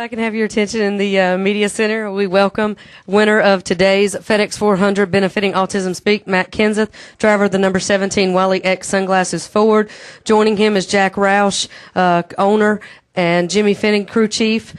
I can have your attention in the media center, we welcome winner of today's FedEx 400 benefiting Autism Speak, Matt Kenseth, driver of the number 17 Wally X Sunglasses Ford. Joining him is Jack Roush, owner, and Jimmy Fennig, crew chief.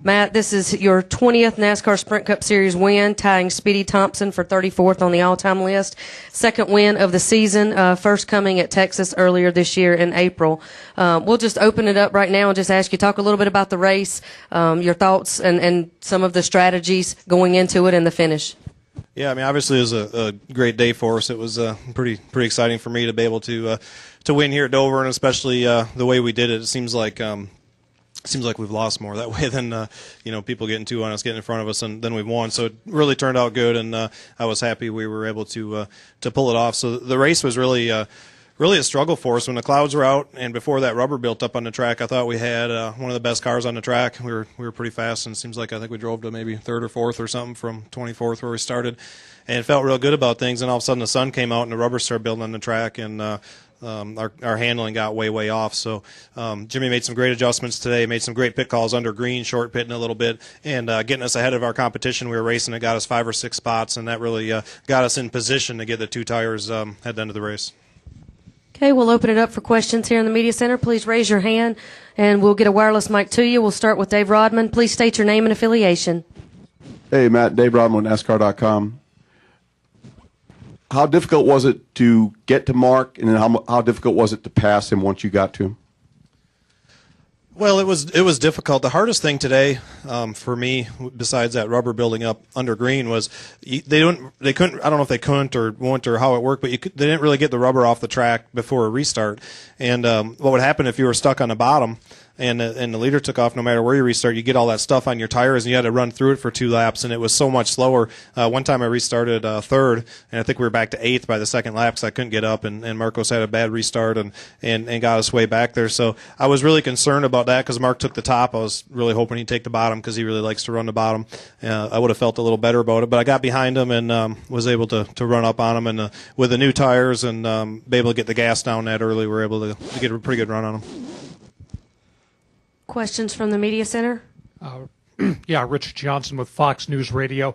Matt, this is your 20th NASCAR Sprint Cup Series win, tying Speedy Thompson for 34th on the all-time list. Second win of the season, first coming at Texas earlier this year in April. We'll just open it up right now and just ask you, talk a little bit about the race, your thoughts and some of the strategies going into it and the finish. Yeah, I mean, obviously it was a great day for us. It was pretty exciting for me to be able to win here at Dover, and especially the way we did it. It seems like we've lost more that way than people getting two on us, getting in front of us, and then we've won. So it really turned out good, and I was happy we were able to pull it off. So the race was really a struggle for us when the clouds were out, and before that rubber built up on the track. I thought we had one of the best cars on the track. We were pretty fast, and it seems like I think we drove to maybe third or fourth or something from 24th where we started, and it felt real good about things. And all of a sudden the sun came out and the rubber started building on the track, and our handling got way off. So Jimmy made some great adjustments today, made some great pit calls under green, short pitting a little bit, and getting us ahead of our competition. We were racing. It got us 5 or 6 spots, and that really got us in position to get the 2 tires at the end of the race. Okay, we'll open it up for questions here in the media center. Please raise your hand, and we'll get a wireless mic to you. We'll start with Dave Rodman. Please state your name and affiliation. Hey, Matt, Dave Rodman with NASCAR.com. How difficult was it to get to Mark, and then how difficult was it to pass him once you got to him? Well, it was difficult. The hardest thing today for me, besides that rubber building up under green, was they couldn't. I don't know if they couldn't or won't or how it worked, but they didn't really get the rubber off the track before a restart. And what would happen if you were stuck on the bottom and the leader took off? No matter where you restart, you get all that stuff on your tires, and you had to run through it for 2 laps, and it was so much slower. One time I restarted third, and I think we were back to 8th by the second lap because I couldn't get up, and Marcos had a bad restart and got us way back there. So I was really concerned about that because Mark took the top. I was really hoping he'd take the bottom because he really likes to run the bottom. I would have felt a little better about it, but I got behind him and was able to run up on him, and with the new tires and be able to get the gas down that early, we were able to get a pretty good run on him. Questions from the media center? Yeah, Rich Johnson with Fox News Radio.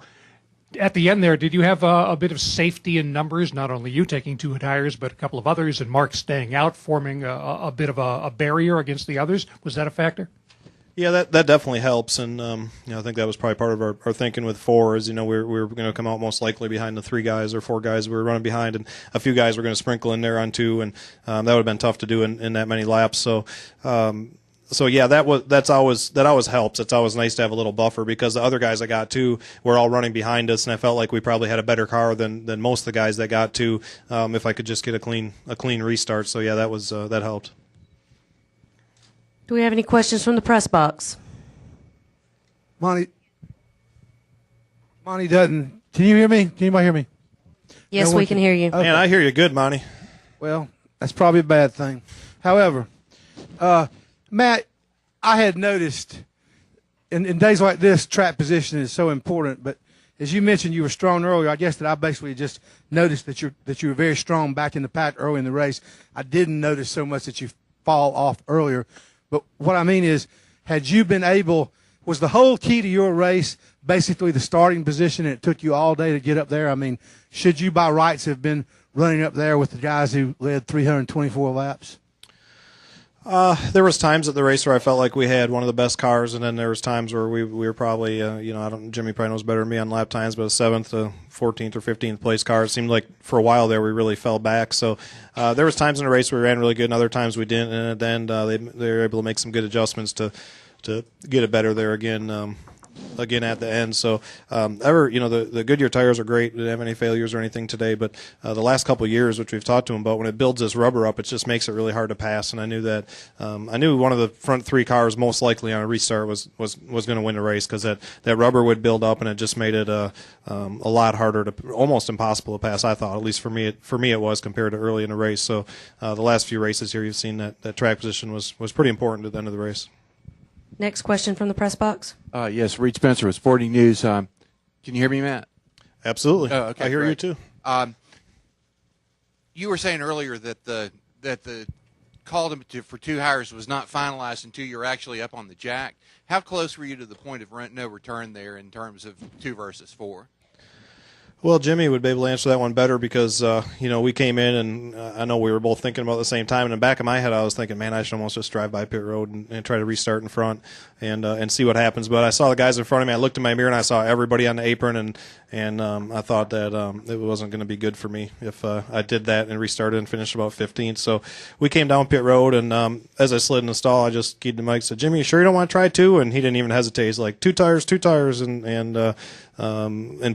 At the end there, did you have a bit of safety in numbers, not only you taking 2 tires, but a couple of others, and Mark staying out, forming a bit of a barrier against the others? Was that a factor? Yeah, that definitely helps, and I think that was probably part of our thinking with 4 is, we were going to come out most likely behind the 3 guys or 4 guys we were running behind, and a few guys were going to sprinkle in there on 2, and that would have been tough to do in that many laps. So yeah, that always helps. It's always nice to have a little buffer because the other guys that got to were all running behind us, and I felt like we probably had a better car than most of the guys that got to. If I could just get a clean restart, so yeah, that helped. Do we have any questions from the press box? Monty doesn't. Can you hear me? Can anybody hear me? Yes, we can hear you. Okay. Man, I hear you good, Monty. Well, that's probably a bad thing. However, Matt, I had noticed in days like this, track position is so important. But as you mentioned, you were strong earlier. I guess that I basically just noticed that you were very strong back in the pack early in the race. I didn't notice so much that you fall off earlier. But what I mean is, had you been able, was the whole key to your race basically the starting position, and it took you all day to get up there? I mean, should you by rights have been running up there with the guys who led 324 laps? There was times at the race where I felt like we had one of the best cars, and then there was times where we were probably, Jimmy probably knows better than me on lap times, but a 7th to 14th or 15th place car. It seemed like for a while there we really fell back. So there was times in the race where we ran really good, and other times we didn't. And at the end, they were able to make some good adjustments to get it better there again at the end. So the Goodyear tires are great. We didn't have any failures or anything today, but the last couple of years, which we've talked to them about, when it builds this rubber up, it just makes it really hard to pass. And I knew that I knew one of the front 3 cars most likely on a restart was going to win the race because that rubber would build up, and it just made it a lot harder to, almost impossible to pass. I thought, at least for me it was compared to early in the race. So the last few races here, you've seen that track position was pretty important at the end of the race. Next question from the press box. Yes, Reed Spencer with Sporting News. Can you hear me, Matt? Absolutely. Okay, I hear great. you too. You were saying earlier that the call for two hires was not finalized until you were actually up on the jack. How close were you to the point of no return there in terms of 2 versus 4? Well, Jimmy would be able to answer that one better because, we came in and I know we were both thinking about it at the same time. In the back of my head, I was thinking, man, I should almost just drive by pit road and try to restart in front and see what happens. But I saw the guys in front of me. I looked in my mirror and I saw everybody on the apron, and I thought that it wasn't going to be good for me if I did that and restarted and finished about 15th. So we came down pit road, and as I slid in the stall, I just keyed the mic and said, Jimmy, you sure you don't want to try 2? And he didn't even hesitate. He's like, 2 tires, and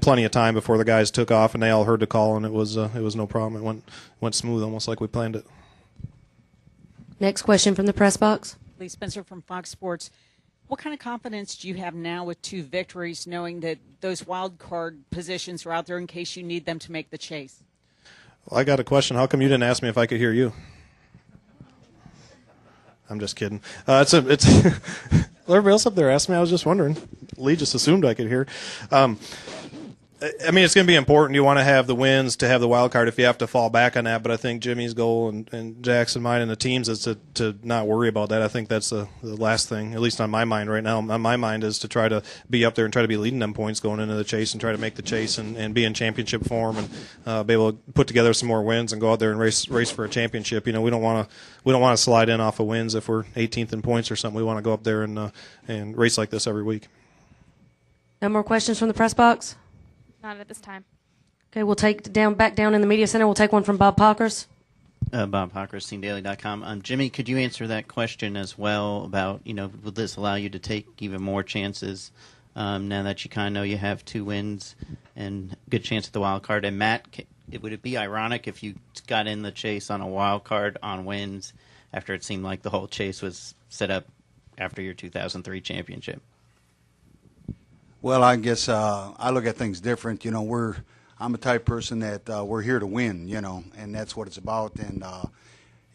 plenty of time before the guys took off, and they all heard the call, and it was no problem. It went smooth, almost like we planned it. Next question from the press box. Lee Spencer from Fox Sports. What kind of confidence do you have now with 2 victories, knowing that those wild card positions are out there in case you need them to make the chase? Well, I got a question. How come you didn't ask me if I could hear you? I'm just kidding. It's everybody else up there asked me. I was just wondering. Lee just assumed I could hear. I mean, it's going to be important. You want to have the wins to have the wild card if you have to fall back on that. But I think Jimmy's goal and Jackson, mine, and the team's is to not worry about that. I think that's the last thing, at least on my mind right now. On my mind is to try to be up there and try to be leading them points going into the chase and try to make the chase and be in championship form and be able to put together some more wins and go out there and race for a championship. We don't want to slide in off of wins if we're 18th in points or something. We want to go up there and race like this every week. No more questions from the press box? Not at this time. Okay, we'll take back down in the media center. We'll take one from Bob Pockers. Bob Pockers, SceneDaily.com. Jimmy, could you answer that question as well about, will this allow you to take even more chances now that you kind of know you have 2 wins and good chance at the wild card? And Matt, would it be ironic if you got in the chase on a wild card on wins after it seemed like the whole chase was set up after your 2003 championship? Well, I guess I look at things different. I'm a type person that we're here to win, and that's what it's about. And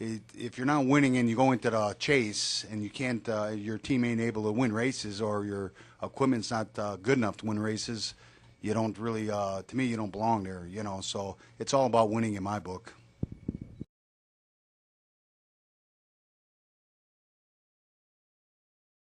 if you're not winning and you go into the chase and you can't, your team ain't able to win races or your equipment's not good enough to win races, you don't really, to me, you don't belong there, So it's all about winning in my book.